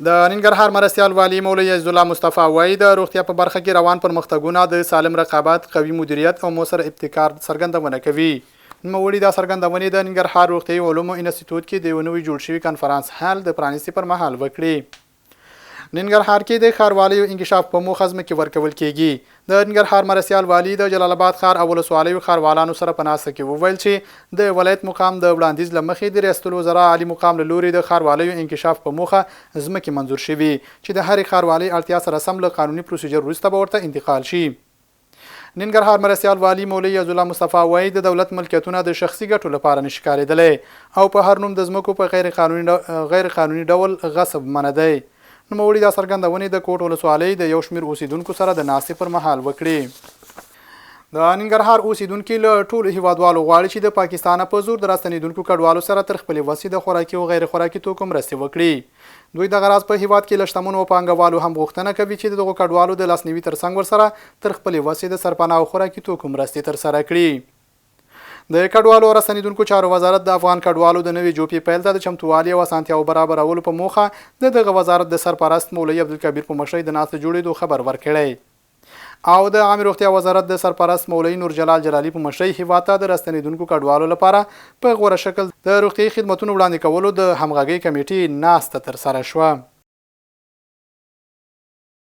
د ننګرهار مرستیال والي مولوي عزت الله مصطفی وایي د روغتیا په برخه کې روان پرمختګونه د سالم رقابت، قوي مدیریت او مؤثر ابتکار څرګندونه کوي. نوموړي دا څرګندونې د ننګرهار روغتیايي علومو انسټیټیوټ کې د یو نوي جوړ شوي کنفرانس هال د پرانیستي پر مهال وکړي. ننګرهار کې د ښاروالیو انکشاف په موخه ځمکې ورکول کیږي. د ننګرهار مرستیال والي د جلالاباد ښار او ولسوالیو ښاروالانو سره په ناسته کې وویل چې د ولایت مقام د وړاندیز له مخې د ریاست الوزرا عالي مقام له لوري د ښاروالیو انکشاف په موخه ځمکې منظور شوي چې د هرې ښاروالۍ اړتیا سره سم له قانوني پروسیجر وروسته به ورته انتقال شي. ننګرهار مرستیال والي مولوي عزت الله مصطفی وایي د دولت ملکیتونه د شخصي ګټو لپاره نشي کارېدلی او په هر نوم د ځمکو په غیر قانوني ډول غصب منع دی. نوموړي دا څرګندونې د کوټ ولسوالۍ د یو شمېر اوسیدونکو سره د ناستې پر مهال وکړي. د ننګرهار اوسیدونکي له ټولو هیوادوالو غواړي چې د پاکستان په زور د راستنېدونکو کډوالو سره تر خپلې وسې د خوراکي او غیر خوراکي توکو مرستې وکړي. دوی دغه راز په هیواد کې له شتمنو پانګوالو هم غوښتنه کوي چې دغو کډوالو د لاسنیوي ترڅنګ ورسره تر خپلې وسې د سرپناه او خوراکي توکو مرستې ترسره کړي. د کډوالو او راستنېدونکو چارو وزارت د افغان کډوالو د نوې جوپې پیل ته د چمتووالي او اسانتیاو برابرولو په موخه د دغه وزارت د سرپرست مولوي عبدالکبیر په مشرۍ د ناستې جوړېدو خبر ورکړی او د عامه روغتیا وزارت د سرپرست مولوي نور جلال جلالي په مشرۍ هیواد ته د راستنېدونکو کډوالو لپاره په غوره شکل د روغتیايي خدمتونو وړاندې کولو د همغږۍ کمیټې ناسته ترسره شوه.